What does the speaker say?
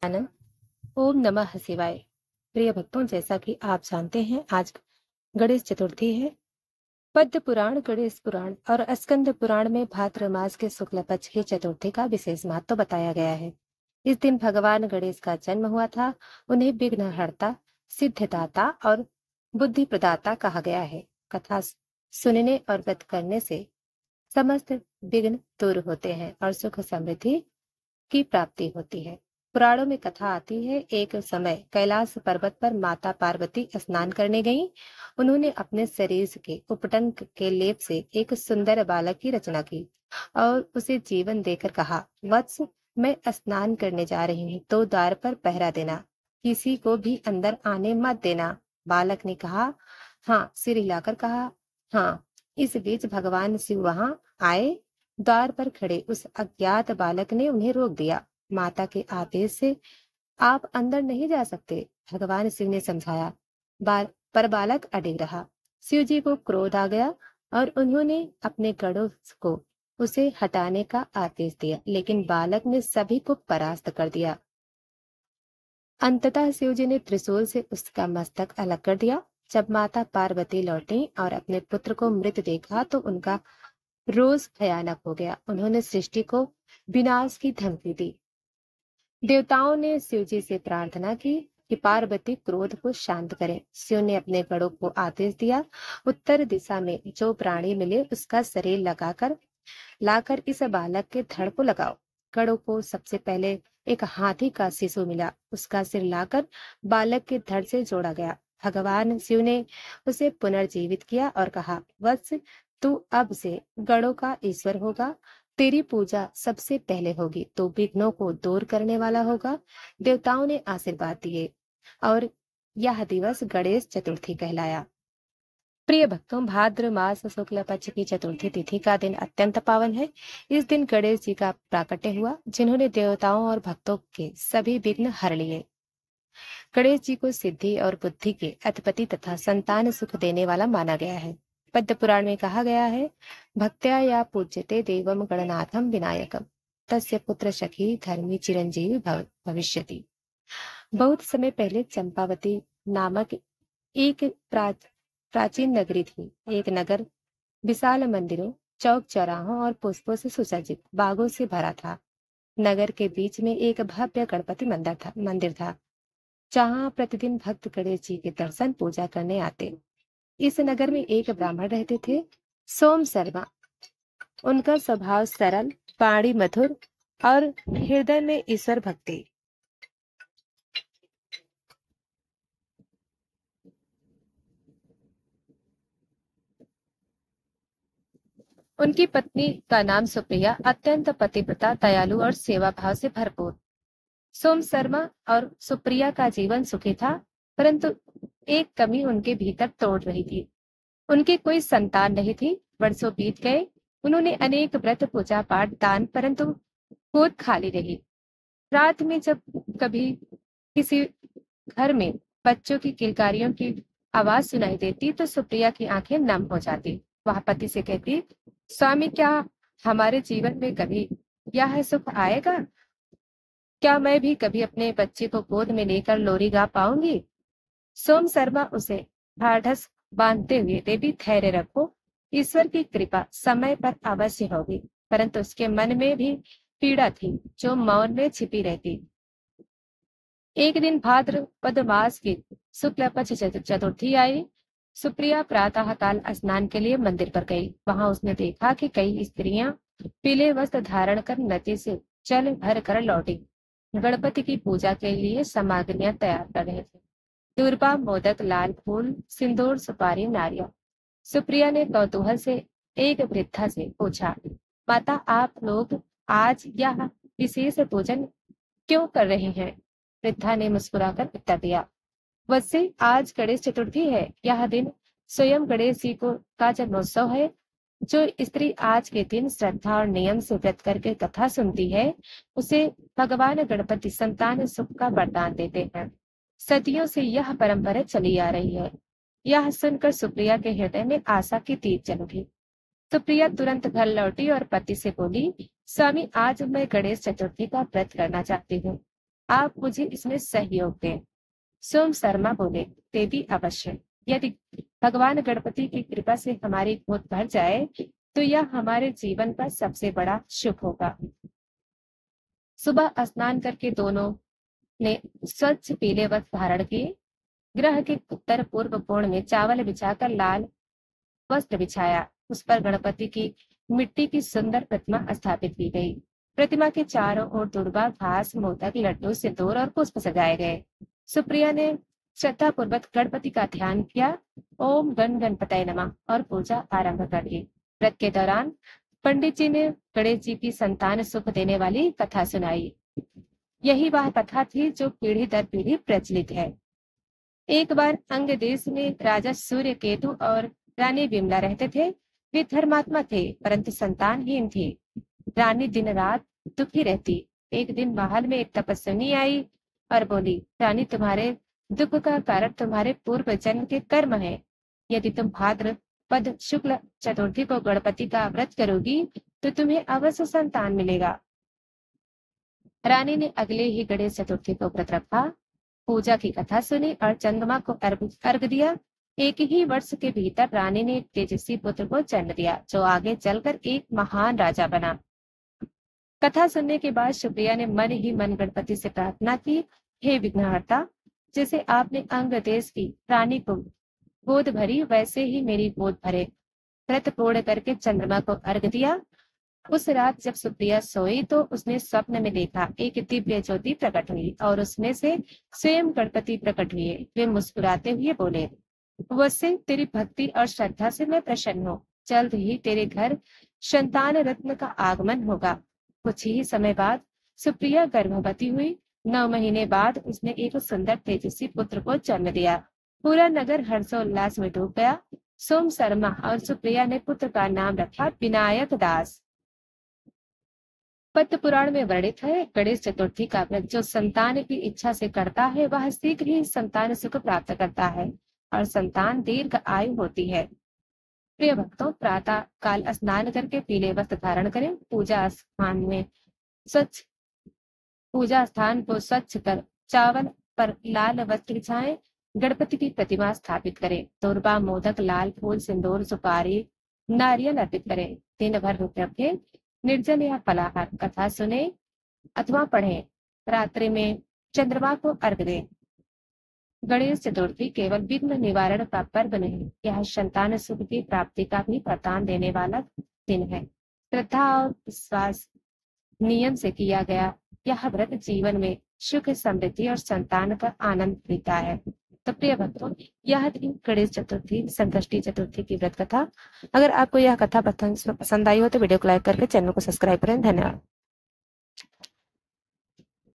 आनंद। ओम नमः शिवाय। प्रिय भक्तों, जैसा कि आप जानते हैं, आज गणेश चतुर्थी है। पद्म पुराण, गणेश पुराण और स्कंद पुराण में भाद्र मास के शुक्ल पक्ष की चतुर्थी का विशेष महत्व बताया गया है। इस दिन भगवान गणेश का जन्म हुआ था। उन्हें विघ्नहर्ता, सिद्धिदाता और बुद्धि प्रदाता कहा गया है। कथा सुनने और व्रत करने से समस्त विघ्न दूर होते हैं और सुख समृद्धि की प्राप्ति होती है। पुराणों में कथा आती है, एक समय कैलाश पर्वत पर माता पार्वती स्नान करने गईं। उन्होंने अपने शरीर के उपटन के लेप से एक सुंदर बालक की रचना की और उसे जीवन देकर कहा, वत्स, मैं स्नान करने जा रही हूँ, तो द्वार पर पहरा देना, किसी को भी अंदर आने मत देना। बालक ने कहा, हाँ। सिर हिलाकर कहा, हाँ। इस बीच भगवान शिव वहां आए। द्वार पर खड़े उस अज्ञात बालक ने उन्हें रोक दिया। माता के आदेश से आप अंदर नहीं जा सकते, भगवान शिव ने समझाया। पर बालक अडिग रहा। शिव जी को क्रोध आ गया और उन्होंने अपने गढ़ों को उसे हटाने का आदेश दिया, लेकिन बालक ने सभी को परास्त कर दिया। अंततः शिव जी ने त्रिशूल से उसका मस्तक अलग कर दिया। जब माता पार्वती लौटी और अपने पुत्र को मृत देखा तो उनका रोष भयानक हो गया। उन्होंने सृष्टि को विनाश की धमकी दी। देवताओं ने शिव जी से प्रार्थना की कि पार्वती क्रोध को शांत करें। शिव ने अपने गणों को आदेश दिया, उत्तर दिशा में जो प्राणी मिले उसका शरीर लाकर इस बालक के धड़ को लगाओ। गणों को सबसे पहले एक हाथी का शिशु मिला। उसका सिर लाकर बालक के धड़ से जोड़ा गया। भगवान शिव ने उसे पुनर्जीवित किया और कहा, वत्स, तू अब से गणों का ईश्वर होगा। तेरी पूजा सबसे पहले होगी, तो विघ्नों को दूर करने वाला होगा। देवताओं ने आशीर्वाद दिए और यह दिवस गणेश चतुर्थी कहलाया। प्रिय भक्तों, भाद्र मास शुक्ल पक्ष की चतुर्थी तिथि का दिन अत्यंत पावन है। इस दिन गणेश जी का प्राकट्य हुआ, जिन्होंने देवताओं और भक्तों के सभी विघ्न हर लिए। गणेश जी को सिद्धि और बुद्धि के अधिपति तथा संतान सुख देने वाला माना गया है। पद्म पुराण में कहा गया है, भक्त्या या पूज्यते देवम गणनाथम विनायकम, तस्य पुत्र सखी धर्मी चिरंजीवी भविष्यति। बहुत समय पहले चंपावती नामक एक प्राचीन नगरी थी। एक नगर विशाल मंदिरों, चौक चौराहों और पुष्पों से सुसज्जित बागों से भरा था। नगर के बीच में एक भव्य गणपति मंदिर था, जहाँ प्रतिदिन भक्त गणेश जी के दर्शन पूजा करने आते। इस नगर में एक ब्राह्मण रहते थे, सोम शर्मा। उनका स्वभाव सरल, वाणी मधुर और हृदय में ईश्वर भक्ति। उनकी पत्नी का नाम सुप्रिया अत्यंत पतिव्रता, दयालु और सेवा भाव से भरपूर। सोम शर्मा और सुप्रिया का जीवन सुखी था, परंतु एक कमी उनके भीतर तोड़ रही थी। उनकी कोई संतान नहीं थी। वर्षों बीत गए। उन्होंने अनेक व्रत, पूजा पाठ, दान, परंतु गोद खाली रही। रात में जब कभी किसी घर में बच्चों की किलकारियों की आवाज सुनाई देती तो सुप्रिया की आंखें नम हो जाती। वह पति से कहती, स्वामी, क्या हमारे जीवन में कभी यह सुख आएगा? क्या मैं भी कभी अपने बच्चे को गोद में लेकर लोरी गा पाऊंगी? सोम शर्मा उसे ढाढ़स बांधते हुए, देवी धैर्य रखो, ईश्वर की कृपा समय पर अवश्य होगी। परंतु उसके मन में भी पीड़ा थी, जो मौन में छिपी रहती। एक दिन भाद्रपद मास की शुक्ल पक्ष चतुर्थी आई। सुप्रिया प्रातः काल स्नान के लिए मंदिर पर गई। वहां उसने देखा कि कई स्त्रियां पीले वस्त्र धारण कर नदी से जल भर कर लौटी, गणपति की पूजा के लिए सामग्रियां तैयार कर रहे थे। दूर्बा, मोदक, लाल फूल, सिंदूर, सुपारी, नारियल। सुप्रिया ने कौतूहल से एक वृद्धा से पूछा, माता, आप लोग आज यह विशेष पूजन क्यों कर रहे हैं? वृद्धा ने मुस्कुराकर उत्तर दिया, वत्से, आज गणेश चतुर्थी है। यह दिन स्वयं गणेश जी को का जन्मोत्सव है। जो स्त्री आज के दिन श्रद्धा और नियम से व्रत करके कथा सुनती है, उसे भगवान गणपति संतान सुख का वरदान देते हैं। सदियों से यह परंपरा चली आ रही है। यह सुनकर सुप्रिया के हृदय में आशा की दीप जल उठी। सुप्रिया तुरंत घर लौटी और पति से बोली, स्वामी, आज मैं गणेश चतुर्थी का व्रत करना चाहती हूँ। आप मुझे इसमें सहयोग दें। सोम शर्मा बोले, देवी अवश्य। यदि भगवान गणपति की कृपा से हमारी गोद भर जाए तो यह हमारे जीवन का सबसे बड़ा शुभ होगा। सुबह स्नान करके दोनों ने स्वच्छ पीले वस्त्र धारण किए। ग्रह के उत्तर पूर्व कोण में चावल बिछाकर लाल वस्त्र बिछाया। उस पर गणपति की मिट्टी की सुंदर प्रतिमा स्थापित की गई। प्रतिमा के चारों ओर दुर्बा घास, मोदक, लड्डू, सिंदूर और पुष्प सजाए गए। सुप्रिया ने श्रद्धा पूर्वक गणपति का ध्यान किया। ओम गण गणपतये नमः और पूजा आरंभ कर दी। व्रत के दौरान पंडित जी ने गणेश जी की संतान सुख देने वाली कथा सुनाई। यही वह कथा थी जो पीढ़ी दर पीढ़ी प्रचलित है। एक बार अंग देश में राजा सूर्य केतु और रानी विमला रहते थे। वे धर्मात्मा थे परंतु संतानहीन थे। रानी दिन रात दुखी रहती। एक दिन महल में एक तपस्विनी आई और बोली, रानी, तुम्हारे दुख का कारण तुम्हारे पूर्व जन्म के कर्म है। यदि तुम भाद्रपद शुक्ल चतुर्थी को गणपति का व्रत करोगी तो तुम्हें अवश्य संतान मिलेगा। रानी ने अगले ही गणेश चतुर्थी को व्रत रखा, पूजा की कथा सुनी और चंद्रमा को अर्घ दिया। एक ही वर्ष के भीतर रानी ने एक तेजस्वी पुत्र को जन्म दिया जो आगे चलकर एक महान राजा बना। कथा सुनने के बाद सुप्रिया ने मन ही मन गणपति से प्रार्थना की, हे विघ्नहर्ता, जैसे आपने अंग देश की रानी को गोद भरी वैसे ही मेरी गोद भरे। व्रत पूर्ण करके चंद्रमा को अर्घ दिया। उस रात जब सुप्रिया सोई तो उसने स्वप्न में देखा एक दिव्य ज्योति प्रकट हुई और उसमें से स्वयं गणपति प्रकट हुए। वे मुस्कुराते हुए बोले, वैसे तेरी भक्ति और श्रद्धा से मैं प्रसन्न हूँ। जल्द ही तेरे घर संतान रत्न का आगमन होगा। कुछ ही समय बाद सुप्रिया गर्भवती हुई। 9 महीने बाद उसने एक सुंदर तेजस्वी पुत्र को जन्म दिया। पूरा नगर हर्षोल्लास में डूब गया। सोम शर्मा और सुप्रिया ने पुत्र का नाम रखा विनायक दास। पद्म पुराण में वर्णित है, गणेश चतुर्थी का व्रत जो संतान की इच्छा से करता है वह शीघ्र ही संतान सुख प्राप्त करता है और संतान दीर्घ आयु होती है। प्रिय भक्तों, प्रातः काल स्नान करके पीले वस्त्र धारण करें। पूजा स्थान को स्वच्छ कर चावल पर लाल वस्त्र बिछाएं। गणपति की प्रतिमा स्थापित करें। दुर्बा, मोदक, लाल फूल, सिंदूर, सुपारी, नारियल अर्पित करें। दिन भर रुक रखें। निर्जल या फलाहार, कथा सुने अथवा पढ़ें। रात्रि में चंद्रमा को अर्घ दें। गणेश चतुर्थी केवल विघ्न निवारण का पर्व नहीं, यह संतान सुख की प्राप्ति का भी प्रदान देने वाला दिन है। श्रद्धा और विश्वास नियम से किया गया यह व्रत जीवन में सुख, समृद्धि और संतान का आनंद देता है। तो प्रिय भक्तों, यह थी गणेश चतुर्थी, संकष्टी चतुर्थी की व्रत कथा। अगर आपको यह कथा पसंद आई हो तो वीडियो को लाइक करके चैनल को सब्सक्राइब करें। धन्यवाद।